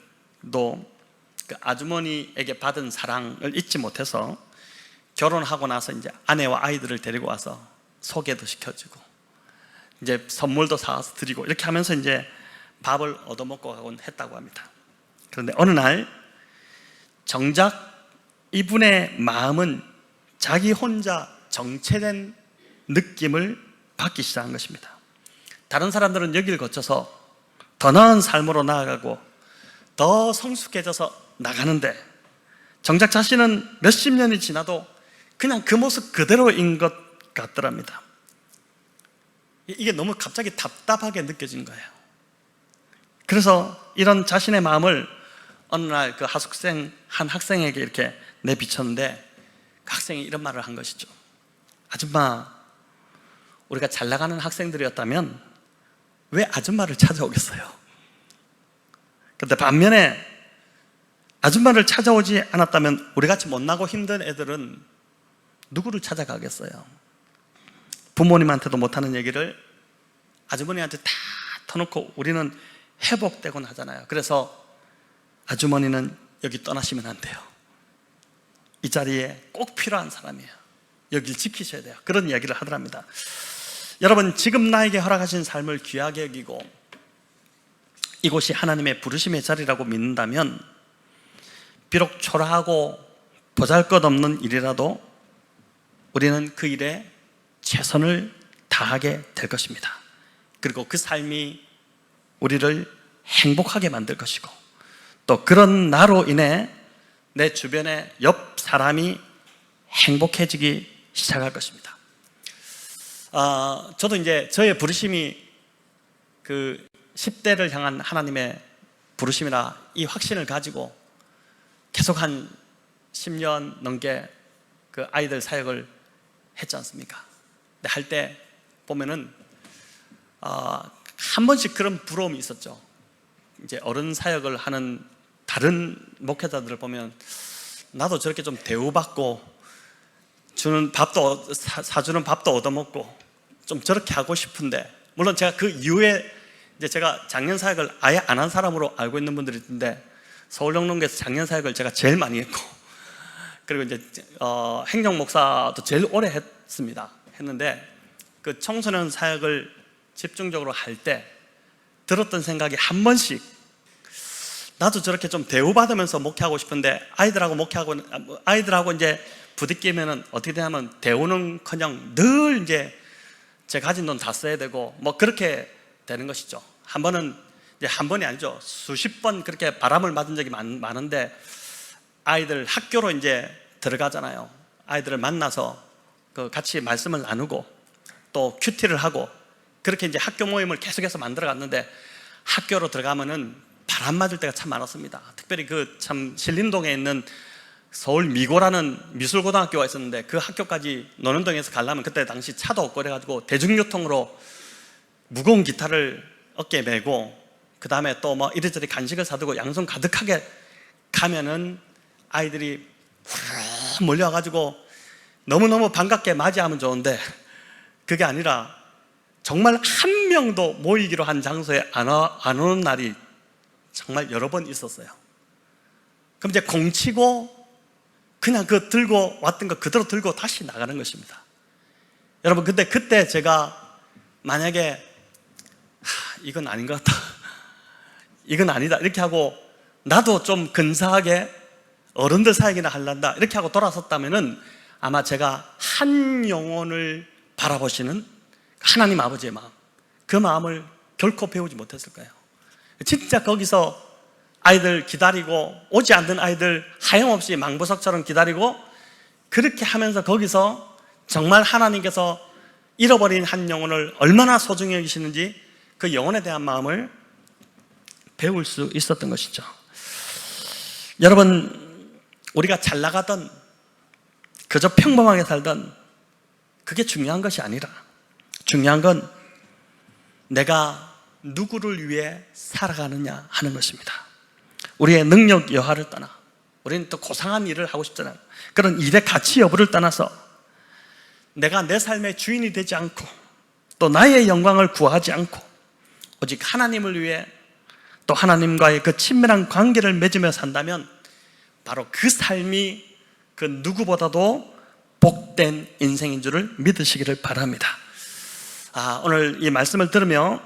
그 아주머니에게 받은 사랑을 잊지 못해서 결혼하고 나서 이제 아내와 아이들을 데리고 와서 소개도 시켜주고 이제 선물도 사와서 드리고 이렇게 하면서 이제 밥을 얻어먹고 가곤 했다고 합니다. 그런데 어느 날 정작 이분의 마음은 자기 혼자 정체된 느낌을 받기 시작한 것입니다. 다른 사람들은 여기를 거쳐서 더 나은 삶으로 나아가고 더 성숙해져서 나가는데, 정작 자신은 몇십 년이 지나도 그냥 그 모습 그대로인 것 같더랍니다. 이게 너무 갑자기 답답하게 느껴진 거예요. 그래서 이런 자신의 마음을 어느 날 그 하숙생 한 학생에게 이렇게 내비쳤는데, 그 학생이 이런 말을 한 것이죠. 아줌마, 우리가 잘 나가는 학생들이었다면 왜 아줌마를 찾아오겠어요? 근데 반면에 아줌마를 찾아오지 않았다면 우리같이 못나고 힘든 애들은 누구를 찾아가겠어요? 부모님한테도 못하는 얘기를 아주머니한테 다 터놓고 우리는 회복되곤 하잖아요. 그래서 아주머니는 여기 떠나시면 안 돼요. 이 자리에 꼭 필요한 사람이에요. 여길 지키셔야 돼요. 그런 이야기를 하더랍니다. 여러분, 지금 나에게 허락하신 삶을 귀하게 여기고 이곳이 하나님의 부르심의 자리라고 믿는다면, 비록 초라하고 보잘것없는 일이라도 우리는 그 일에 최선을 다하게 될 것입니다. 그리고 그 삶이 우리를 행복하게 만들 것이고, 또 그런 나로 인해 내 주변의 옆 사람이 행복해지기 시작할 것입니다. 저도 이제 저의 부르심이 그 10대를 향한 하나님의 부르심이라 이 확신을 가지고 계속 한 10년 넘게 그 아이들 사역을 했지 않습니까? 근데 할 때 보면은 한 번씩 그런 부러움이 있었죠. 이제 어른 사역을 하는 다른 목회자들을 보면 나도 저렇게 좀 대우받고 주는 밥도 사주는 밥도 얻어먹고 좀 저렇게 하고 싶은데, 물론 제가 그 이후에 이제 제가 장년 사역을 아예 안 한 사람으로 알고 있는 분들이 있는데, 서울영농교에서 장년 사역을 제가 제일 많이 했고, 그리고 이제 행정 목사도 제일 오래 했는데, 그 청소년 사역을 집중적으로 할 때 들었던 생각이 한 번씩, 나도 저렇게 좀 대우받으면서 목회하고 싶은데 아이들하고 이제 부딪히면은 어떻게 되냐면 대우는커녕 늘 이제 제 가진 돈 다 써야 되고 뭐 그렇게 되는 것이죠. 한 번은 이제 한 번이 아니죠. 수십 번 그렇게 바람을 맞은 적이 많은데, 아이들 학교로 이제 들어가잖아요. 아이들을 만나서 그 같이 말씀을 나누고 또 큐티를 하고 그렇게 이제 학교 모임을 계속해서 만들어 갔는데, 학교로 들어가면은 바람 맞을 때가 참 많았습니다. 특별히 그 참 신림동에 있는 서울 미고라는 미술고등학교가 있었는데, 그 학교까지 노년동에서 가려면 그때 당시 차도 없고 그래가지고 대중교통으로 무거운 기타를 어깨에 메고 그 다음에 또 뭐 이리저리 간식을 사두고 양손 가득하게 가면은 아이들이 후루룩 몰려와가지고 너무너무 반갑게 맞이하면 좋은데, 그게 아니라 정말 한 명도 모이기로 한 장소에 안 오는 날이 정말 여러 번 있었어요. 그럼 이제 공치고 그냥 그 들고 왔던 거 그대로 들고 다시 나가는 것입니다. 여러분, 근데 그때 제가 만약에 이건 아닌 것 같다, 이건 아니다 이렇게 하고 나도 좀 근사하게 어른들 사역이나 할란다 이렇게 하고 돌아섰다면은 아마 제가 한 영혼을 바라보시는 하나님 아버지의 마음, 그 마음을 결코 배우지 못했을 거예요. 진짜 거기서 아이들 기다리고, 오지 않는 아이들 하염없이 망부석처럼 기다리고, 그렇게 하면서 거기서 정말 하나님께서 잃어버린 한 영혼을 얼마나 소중히 여기시는지 그 영혼에 대한 마음을 배울 수 있었던 것이죠. 여러분, 우리가 잘 나가던 그저 평범하게 살던 그게 중요한 것이 아니라, 중요한 건 내가 누구를 위해 살아가느냐 하는 것입니다. 우리의 능력 여하를 떠나, 우리는 또 고상한 일을 하고 싶잖아요. 그런 일의 가치 여부를 떠나서 내가 내 삶의 주인이 되지 않고 또 나의 영광을 구하지 않고 오직 하나님을 위해 또 하나님과의 그 친밀한 관계를 맺으며 산다면 바로 그 삶이 그 누구보다도 복된 인생인 줄을 믿으시기를 바랍니다. 오늘 이 말씀을 들으며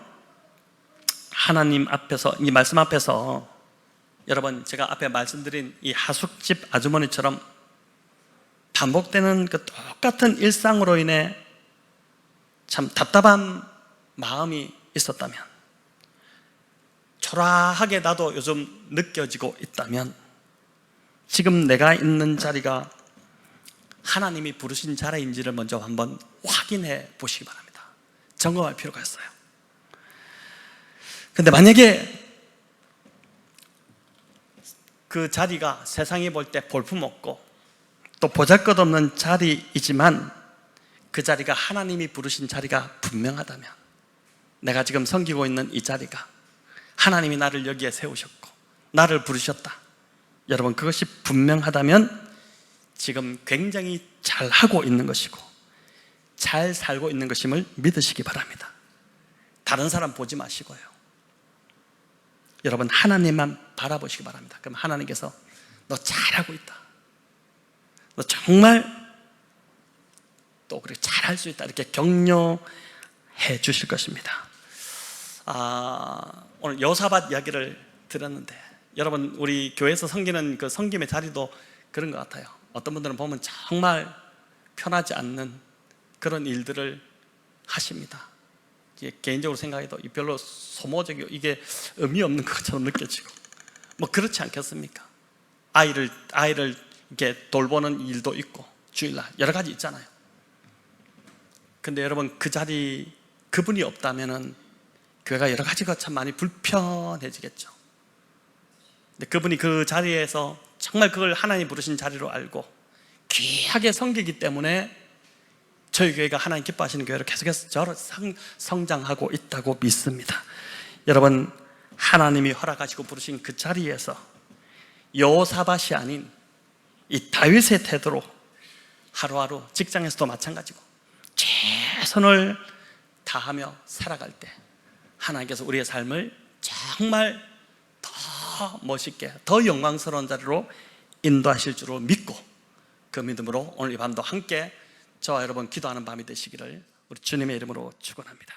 하나님 앞에서, 이 말씀 앞에서 여러분, 제가 앞에 말씀드린 이 하숙집 아주머니처럼 반복되는 그 똑같은 일상으로 인해 참 답답한 마음이 있었다면, 초라하게 나도 요즘 느껴지고 있다면, 지금 내가 있는 자리가 하나님이 부르신 자리인지를 먼저 한번 확인해 보시기 바랍니다. 점검할 필요가 있어요. 근데 만약에 그 자리가 세상이 볼 때 볼품없고 또 보잘것없는 자리이지만 그 자리가 하나님이 부르신 자리가 분명하다면, 내가 지금 섬기고 있는 이 자리가 하나님이 나를 여기에 세우셨고 나를 부르셨다, 여러분 그것이 분명하다면 지금 굉장히 잘하고 있는 것이고 잘 살고 있는 것임을 믿으시기 바랍니다. 다른 사람 보지 마시고요, 여러분 하나님만 바라보시기 바랍니다. 그럼 하나님께서 너 잘하고 있다, 너 정말 또 그렇게 잘할 수 있다, 이렇게 격려해 주실 것입니다. 오늘 여호사밧 이야기를 들었는데, 여러분 우리 교회에서 섬기는 그 섬김의 자리도 그런 것 같아요. 어떤 분들은 보면 정말 편하지 않는 그런 일들을 하십니다. 개인적으로 생각해도 별로 소모적이고 이게 의미 없는 것처럼 느껴지고, 뭐 그렇지 않겠습니까? 아이를 이렇게 돌보는 일도 있고 주일날 여러 가지 있잖아요. 근데 여러분 그 자리, 그분이 없다면은 교회가 여러 가지가 참 많이 불편해지겠죠. 근데 그분이 그 자리에서 정말 그걸 하나님 부르신 자리로 알고 귀하게 섬기기 때문에 저희 교회가 하나님 기뻐하시는 교회로 계속해서 저를 성장하고 있다고 믿습니다. 여러분 하나님이 허락하시고 부르신 그 자리에서 여호사밧이 아닌 이 다윗의 태도로 하루하루, 직장에서도 마찬가지고 최선을 다하며 살아갈 때 하나님께서 우리의 삶을 정말 더 멋있게, 더 영광스러운 자리로 인도하실 줄로 믿고, 그 믿음으로 오늘 이 밤도 함께 저와 여러분 기도하는 밤이 되시기를 우리 주님의 이름으로 축원합니다.